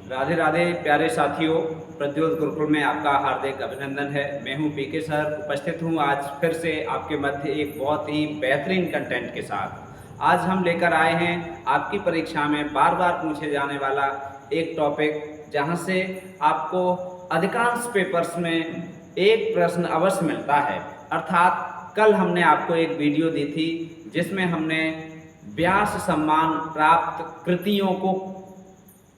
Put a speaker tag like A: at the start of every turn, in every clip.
A: राधे राधे प्यारे साथियों, प्रद्योत गुरुकुल में आपका हार्दिक अभिनंदन है। मैं हूं पीके सर, उपस्थित हूं आज फिर से आपके मध्य एक बहुत ही बेहतरीन कंटेंट के साथ। आज हम लेकर आए हैं आपकी परीक्षा में बार बार पूछे जाने वाला एक टॉपिक, जहां से आपको अधिकांश पेपर्स में एक प्रश्न अवश्य मिलता है। अर्थात कल हमने आपको एक वीडियो दी थी जिसमें हमने व्यास सम्मान प्राप्त कृतियों को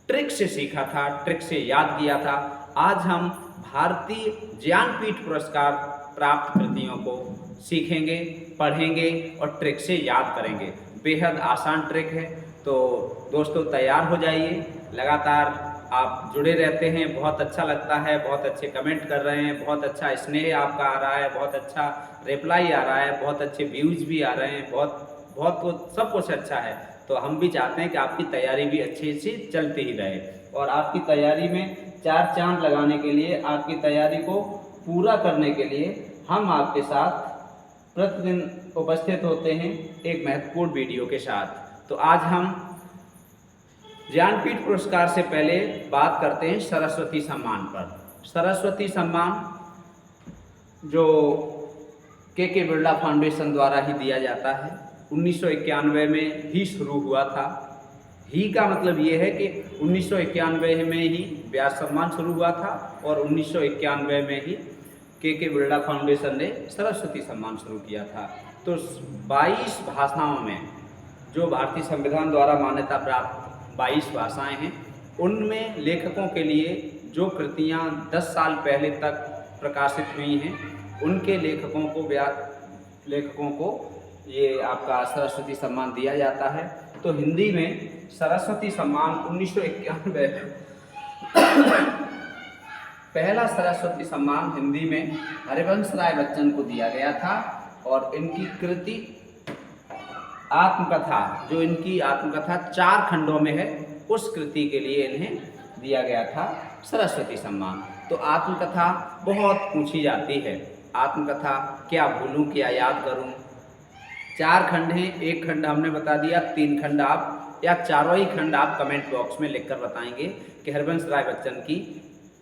A: ट्रिक से सीखा था, ट्रिक से याद किया था। आज हम भारतीय ज्ञानपीठ पुरस्कार प्राप्त कृतियों को सीखेंगे, पढ़ेंगे और ट्रिक से याद करेंगे। बेहद आसान ट्रिक है, तो दोस्तों तैयार हो जाइए। लगातार आप जुड़े रहते हैं, बहुत अच्छा लगता है, बहुत अच्छे कमेंट कर रहे हैं, बहुत अच्छा स्नेह आपका आ रहा है, बहुत अच्छा रिप्लाई आ रहा है, बहुत अच्छे व्यूज़ भी आ रहे हैं, बहुत बहुत कुछ, सब कुछ अच्छा है। तो हम भी चाहते हैं कि आपकी तैयारी भी अच्छी से चलती ही रहे और आपकी तैयारी में चार चांद लगाने के लिए, आपकी तैयारी को पूरा करने के लिए हम आपके साथ प्रतिदिन उपस्थित होते हैं एक महत्वपूर्ण वीडियो के साथ। तो आज हम ज्ञानपीठ पुरस्कार से पहले बात करते हैं सरस्वती सम्मान पर। सरस्वती सम्मान जो के बिरला फाउंडेशन द्वारा ही दिया जाता है, 1991 में ही शुरू हुआ था। ही का मतलब ये है कि 1991 में ही व्यास सम्मान शुरू हुआ था और 1991 में ही के बिरला फाउंडेशन ने सरस्वती सम्मान शुरू किया था। तो 22 भाषाओं में, जो भारतीय संविधान द्वारा मान्यता प्राप्त 22 भाषाएं हैं, उनमें लेखकों के लिए जो कृतियां 10 साल पहले तक प्रकाशित हुई हैं, उनके लेखकों को ये आपका सरस्वती सम्मान दिया जाता है। तो हिंदी में सरस्वती सम्मान 1991 पहला सरस्वती सम्मान हिंदी में हरिवंश राय बच्चन को दिया गया था और इनकी कृति आत्मकथा, जो इनकी आत्मकथा 4 खंडों में है, उस कृति के लिए इन्हें दिया गया था सरस्वती सम्मान। तो आत्मकथा बहुत पूछी जाती है। आत्मकथा क्या भूलूं, क्या याद करूं। 4 खंड हैं, एक खंड हमने बता दिया, 3 खंड आप या चारों ही खंड आप कमेंट बॉक्स में लिखकर बताएंगे कि हरिवंश राय बच्चन की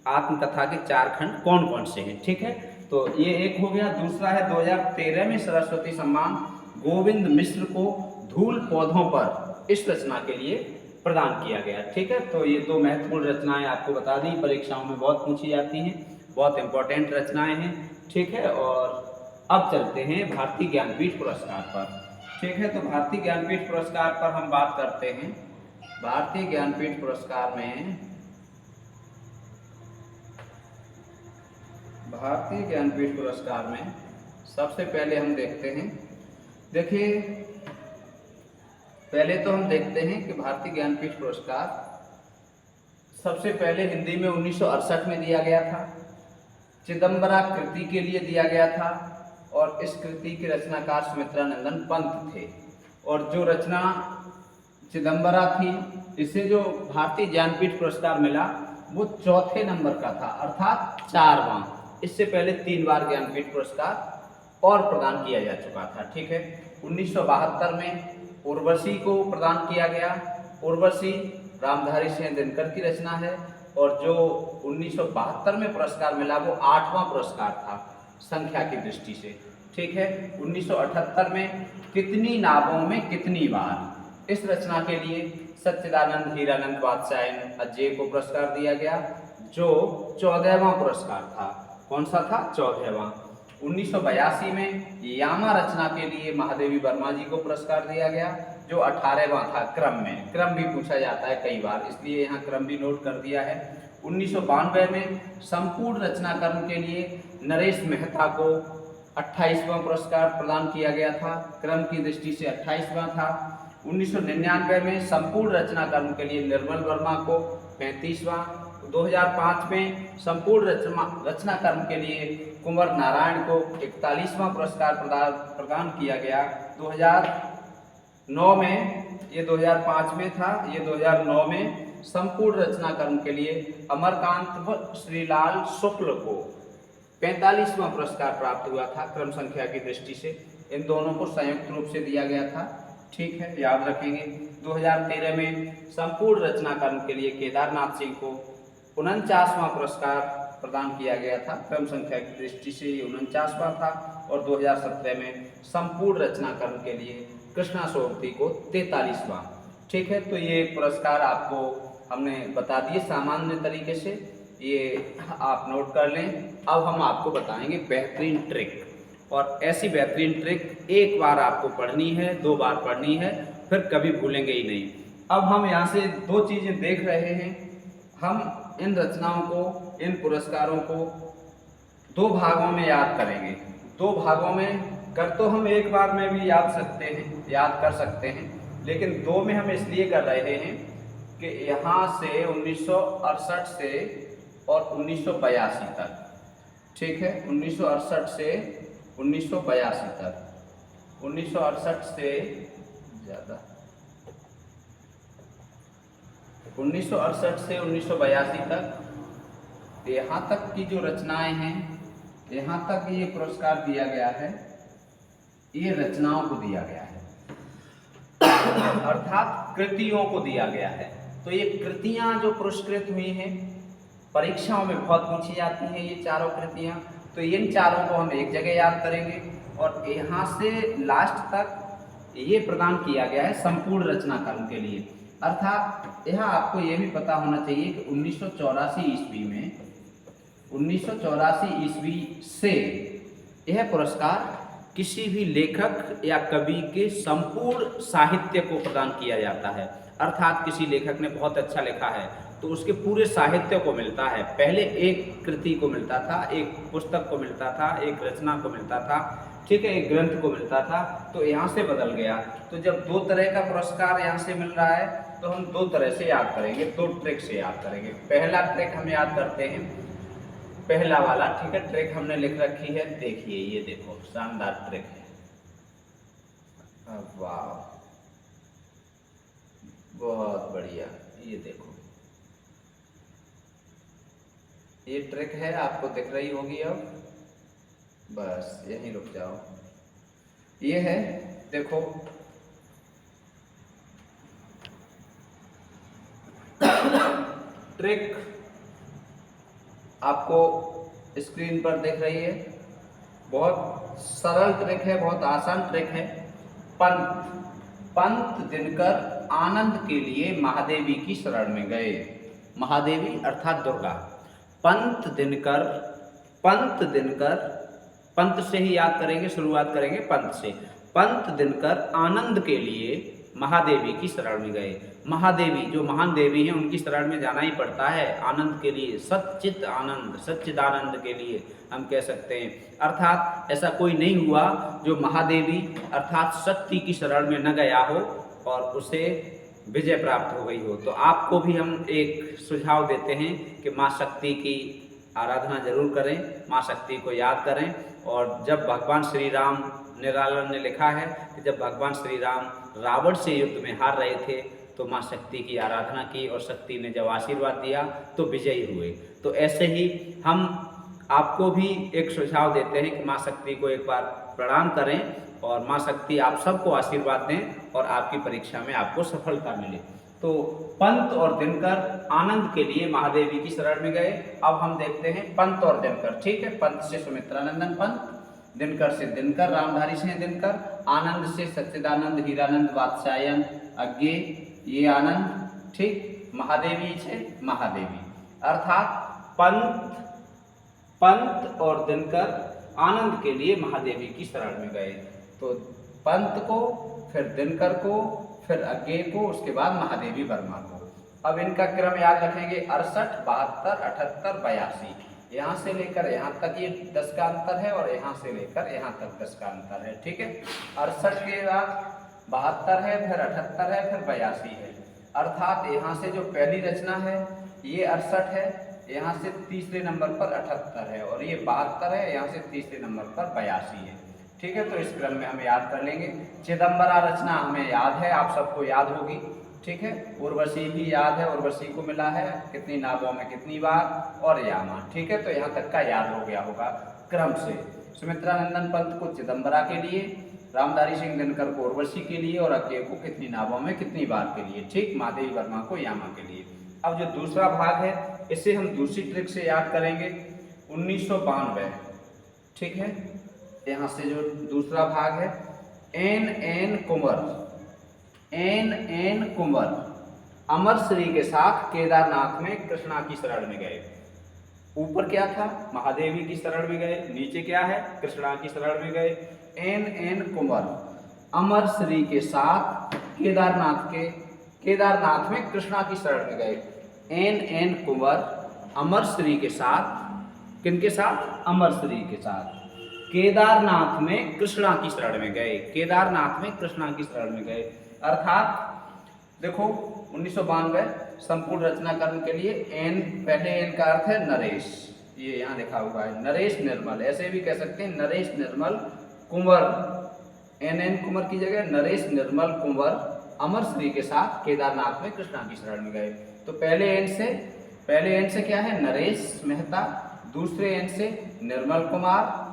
A: आत्मकथा के 4 खंड कौन कौन से हैं। ठीक है, तो ये एक हो गया। दूसरा है 2013 में सरस्वती सम्मान गोविंद मिश्र को धूल पौधों पर इस रचना के लिए प्रदान किया गया। ठीक है, तो ये 2 महत्वपूर्ण रचनाएं आपको बता दी, परीक्षाओं में बहुत पूछी जाती हैं, बहुत इंपॉर्टेंट रचनाएं हैं। ठीक है, और अब चलते हैं भारतीय ज्ञानपीठ पुरस्कार पर। ठीक है, तो भारतीय ज्ञानपीठ पुरस्कार पर हम बात करते हैं। भारतीय ज्ञानपीठ पुरस्कार में सबसे पहले हम देखते हैं, देखिए पहले तो हम देखते हैं कि भारतीय ज्ञानपीठ पुरस्कार सबसे पहले हिंदी में 1968 में दिया गया था। चिदंबरा कृति के लिए दिया गया था और इस कृति के रचनाकार सुमित्रा नंदन पंत थे। और जो रचना चिदंबरा थी, इसे जो भारतीय ज्ञानपीठ पुरस्कार मिला वो 4थे नंबर का था, अर्थात 4वां। इससे पहले 3 बार ज्ञानपीठ पुरस्कार और प्रदान किया जा चुका था। ठीक है, 1972 में उर्वशी को प्रदान किया गया। उर्वशी रामधारी सिंह दिनकर की रचना है और जो 1972 में पुरस्कार मिला वो 8वां पुरस्कार था संख्या की दृष्टि से। ठीक है, 1978 में कितनी नावों में कितनी बार, इस रचना के लिए सच्चिदानंद हीरानंद बादशाह अजय को पुरस्कार दिया गया, जो 14वां पुरस्कार था। कौन सा था? 14वां। 1982 में यामा रचना के लिए महादेवी वर्मा जी को पुरस्कार दिया गया, जो 18वां था क्रम में। क्रम भी पूछा जाता है कई बार, इसलिए यहाँ क्रम भी नोट कर दिया है। 1992 में संपूर्ण रचनाकर्म के लिए नरेश मेहता को 28वां पुरस्कार प्रदान किया गया था, क्रम की दृष्टि से 28वां था। 1999 में संपूर्ण रचनाकर्म के लिए निर्मल वर्मा को 35वां। 2005 में संपूर्ण रचनाकर्म के लिए कुंवर नारायण को 41वां पुरस्कार प्रदान किया गया। 2009 में, ये 2005 में था, ये 2009 में संपूर्ण रचनाकर्म के लिए अमरकांत व श्रीलाल शुक्ल को 45वां पुरस्कार प्राप्त हुआ था क्रम संख्या की दृष्टि से। इन दोनों को संयुक्त रूप से दिया गया था। ठीक है, याद रखेंगे। 2013 में संपूर्ण रचना कर्म के लिए केदारनाथ सिंह को 49वां पुरस्कार प्रदान किया गया था। क्रम संख्या की दृष्टि से ये 49वां था। और 2017 में संपूर्ण रचना कर्म के लिए कृष्णा सोबती को 43वां। ठीक है, तो ये पुरस्कार आपको हमने बता दिए सामान्य तरीके से, ये आप नोट कर लें। अब हम आपको बताएंगे बेहतरीन ट्रिक, और ऐसी बेहतरीन ट्रिक एक बार आपको पढ़नी है, 2 बार पढ़नी है, फिर कभी भूलेंगे ही नहीं। अब हम यहाँ से 2 चीज़ें देख रहे हैं। हम इन रचनाओं को, इन पुरस्कारों को 2 भागों में याद करेंगे। 2 भागों में कर तो हम एक बार में भी याद कर सकते हैं, लेकिन 2 में हम इसलिए कर रहे हैं कि यहाँ से 1968 से और 1982 तक, ठीक है, 1968 से 1982 तक, 1968 से ज़्यादा 1968 से 1982 तक, यहाँ तक की जो रचनाएं हैं, यहाँ तक ये पुरस्कार दिया गया है, ये रचनाओं को दिया गया है, अर्थात कृतियों को दिया गया है। तो ये कृतियां जो पुरस्कृत हुई हैं, परीक्षाओं में बहुत पूछी जाती हैं ये चारों कृतियां, तो इन चारों को हम एक जगह याद करेंगे। और यहाँ से लास्ट तक ये प्रदान किया गया है संपूर्ण रचना कर्म के लिए। अर्थात यहाँ आपको ये भी पता होना चाहिए कि 1984 ईस्वी में, 1984 ईस्वी से यह पुरस्कार किसी भी लेखक या कवि के संपूर्ण साहित्य को प्रदान किया जाता है। अर्थात किसी लेखक ने बहुत अच्छा लिखा है तो उसके पूरे साहित्य को मिलता है। पहले एक कृति को मिलता था, एक पुस्तक को मिलता था, एक रचना को मिलता था, ठीक है, एक ग्रंथ को मिलता था, तो यहाँ से बदल गया। तो जब 2 तरह का पुरस्कार यहाँ से मिल रहा है तो हम 2 तरह से याद करेंगे, 2 ट्रिक से याद करेंगे। पहला ट्रिक हम याद करते हैं, पहला वाला, ठीक है, ट्रिक हमने लिख रखी है, देखिए, ये देखो, शानदार ट्रिक है। वाह, बहुत बढ़िया, ये देखो, ये ट्रिक है, आपको दिख रही होगी। अब बस यहीं रुक जाओ। ये है, देखो, ट्रिक आपको स्क्रीन पर दिख रही है। बहुत सरल ट्रिक है, बहुत आसान ट्रिक है। पंत दिनकर आनंद के लिए महादेवी की शरण में गए। महादेवी अर्थात दुर्गा। पंत दिनकर, पंत से ही याद करेंगे, शुरुआत करेंगे पंत से। पंत दिनकर आनंद के लिए महादेवी की शरण में गए। महादेवी जो महान देवी हैं उनकी शरण में जाना ही पड़ता है आनंद के लिए, सच्चित आनंद, सच्चिदानंद के लिए हम कह सकते हैं। अर्थात ऐसा कोई नहीं हुआ जो महादेवी अर्थात शक्ति की शरण में न गया हो और उसे विजय प्राप्त हो गई हो। तो आपको भी हम एक सुझाव देते हैं कि माँ शक्ति की आराधना जरूर करें, माँ शक्ति को याद करें। और जब भगवान श्री राम, निराला ने लिखा है कि जब भगवान श्री राम रावण से युद्ध में हार रहे थे तो माँ शक्ति की आराधना की और शक्ति ने जब आशीर्वाद दिया तो विजयी हुए। तो ऐसे ही हम आपको भी एक सुझाव देते हैं कि माँ शक्ति को एक बार प्रणाम करें और माँ शक्ति आप सबको आशीर्वाद दें और आपकी परीक्षा में आपको सफलता मिले। तो पंत और दिनकर आनंद के लिए महादेवी की शरण में गए। अब हम देखते हैं पंत और दिनकर, ठीक है। पंत से सुमित्रानंदन पंत, दिनकर से दिनकर रामधारी सिंह दिनकर, आनंद से सच्चिदानंद हीरानंद वात्स्यायन अज्ञे ये आनंद, ठीक। महादेवी से महादेवी, अर्थात पंत और दिनकर आनंद के लिए महादेवी की शरण में गए। तो पंत को, फिर दिनकर को, फिर अज्ञे को, उसके बाद महादेवी वर्मा को। अब इनका क्रम याद रखेंगे, 68, 72, 78, 82। यहाँ से लेकर यहाँ तक ये 10 का अंतर है और यहाँ से लेकर यहाँ तक 10 का अंतर है, ठीक है। 68 के बाद 72 है, फिर 78 है, फिर 82 है। अर्थात यहाँ से जो पहली रचना है ये 68 है, यहाँ से तीसरे नंबर पर 78 है और ये 72 है, यहाँ से तीसरे नंबर पर 82 है, ठीक है। तो इस क्रम में हम याद कर लेंगे। चिदम्बरा रचना हमें याद है, आप सबको याद होगी, ठीक है। उर्वशी भी याद है, उर्वशी को मिला है कितनी नावों में कितनी बार, और यामा, ठीक है। तो यहाँ तक का याद हो गया होगा क्रम से। सुमित्रानंदन पंत को चिदम्बरा के लिए, रामधारी सिंह दिनकर को उर्वशी के लिए और अज्ञेय को कितनी नावों में कितनी बार के लिए, ठीक, महादेवी वर्मा को यामा के लिए। अब जो दूसरा भाग है इसे हम दूसरी ट्रिक से याद करेंगे, 1992, ठीक है। यहाँ से जो दूसरा भाग है, एन कुंवर अमर श्री के साथ केदारनाथ में कृष्णा की शरण में गए। ऊपर क्या था, महादेवी की शरण में गए, नीचे क्या है, कृष्णा की शरण में गए। एन कुंवर अमर श्री के साथ केदारनाथ में कृष्णा की शरण में गए। एन कुंवर अमर श्री के साथ, किनके साथ, अमर श्री के साथ केदारनाथ में कृष्णा की शरण में गए। केदारनाथ में कृष्णा की शरण में गए अर्थात देखो 1992 संपूर्ण रचना कर्म के लिए एन, पहले एन का अर्थ है नरेश, ये यहाँ लिखा हुआ है, नरेश निर्मल, ऐसे भी कह सकते हैं नरेश निर्मल कुंवर, एन कुंवर की जगह नरेश निर्मल कुंवर अमर श्री के साथ केदारनाथ में कृष्णा की शरण में गए। तो पहले एन से क्या है, नरेश मेहता, दूसरे एन से निर्मल कुमार,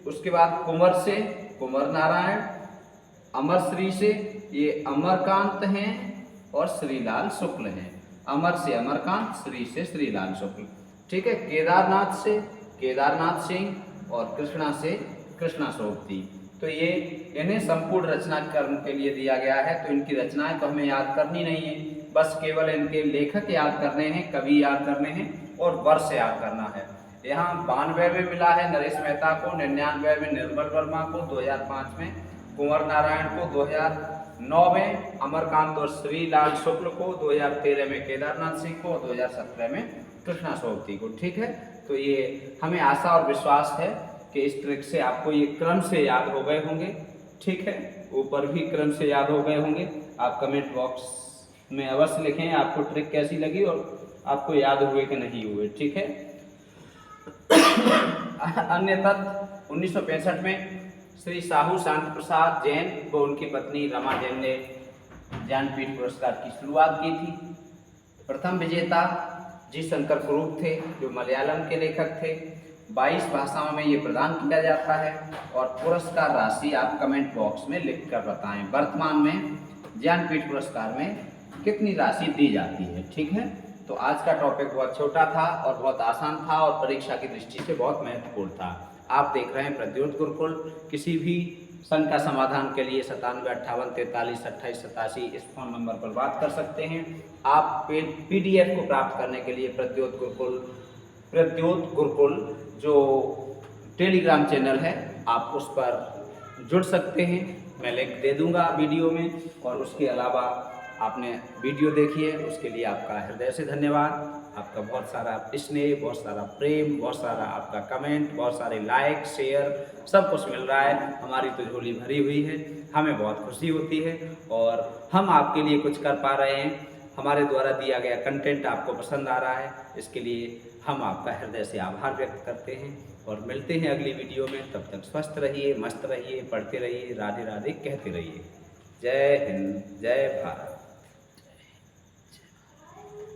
A: उसके बाद कुंवर से कुंवर नारायण, अमर श्री से ये अमरकांत हैं और श्रीलाल शुक्ल हैं, अमर से अमरकांत, श्री से श्रीलाल शुक्ल, ठीक है। केदारनाथ से केदारनाथ सिंह और कृष्णा से कृष्णा सोबती। तो ये इन्हें संपूर्ण रचना कर्म के लिए दिया गया है। तो इनकी रचनाएं तो हमें याद करनी नहीं है, बस केवल इनके लेखक याद करने हैं, कवि याद करने हैं और वर्ष याद करना है। यहाँ 92 में मिला है नरेश मेहता को, 99 में निर्मल वर्मा को, 2005 में कुंवर नारायण को, 2009 में अमरकांत और श्रीलाल शुक्ल को, 2013 में केदारनाथ सिंह को, 2017 में कृष्णा सोबती को, ठीक है। तो ये हमें आशा और विश्वास है कि इस ट्रिक से आपको ये क्रम से याद हो गए होंगे, ठीक है। ऊपर भी क्रम से याद हो गए होंगे। आप कमेंट बॉक्स में अवश्य लिखें आपको ट्रिक कैसी लगी और आपको याद हुए कि नहीं हुए, ठीक है। अन्य तथ्य 1965 में श्री साहू शांति प्रसाद जैन व उनकी पत्नी रमा जैन ने ज्ञानपीठ पुरस्कार की शुरुआत की थी। प्रथम विजेता जी शंकर कुरूप थे जो मलयालम के लेखक थे। 22 भाषाओं में ये प्रदान किया जाता है और पुरस्कार राशि आप कमेंट बॉक्स में लिख कर बताएं वर्तमान में ज्ञानपीठ पुरस्कार में कितनी राशि दी जाती है, ठीक है। तो आज का टॉपिक बहुत छोटा था और बहुत आसान था और परीक्षा की दृष्टि से बहुत महत्वपूर्ण था। आप देख रहे हैं प्रद्योत गुरुकुल। किसी भी संघ का समाधान के लिए 97 58 43 28 87 इस फोन नंबर पर बात कर सकते हैं। आप PDF को प्राप्त करने के लिए प्रद्योत गुरुकुल जो टेलीग्राम चैनल है आप उस पर जुड़ सकते हैं। मैं लिंक दे दूंगा वीडियो में। और उसके अलावा आपने वीडियो देखी है उसके लिए आपका हृदय से धन्यवाद। आपका बहुत सारा स्नेह, बहुत सारा प्रेम, बहुत सारा आपका कमेंट, बहुत सारे लाइक शेयर सब कुछ मिल रहा है। हमारी तो झोली भरी हुई है, हमें बहुत खुशी होती है और हम आपके लिए कुछ कर पा रहे हैं। हमारे द्वारा दिया गया कंटेंट आपको पसंद आ रहा है, इसके लिए हम आपका हृदय से आभार व्यक्त करते हैं और मिलते हैं अगली वीडियो में। तब तक स्वस्थ रहिए, मस्त रहिए, पढ़ते रहिए, राधे राधे कहते रहिए। जय हिंद, जय भारत।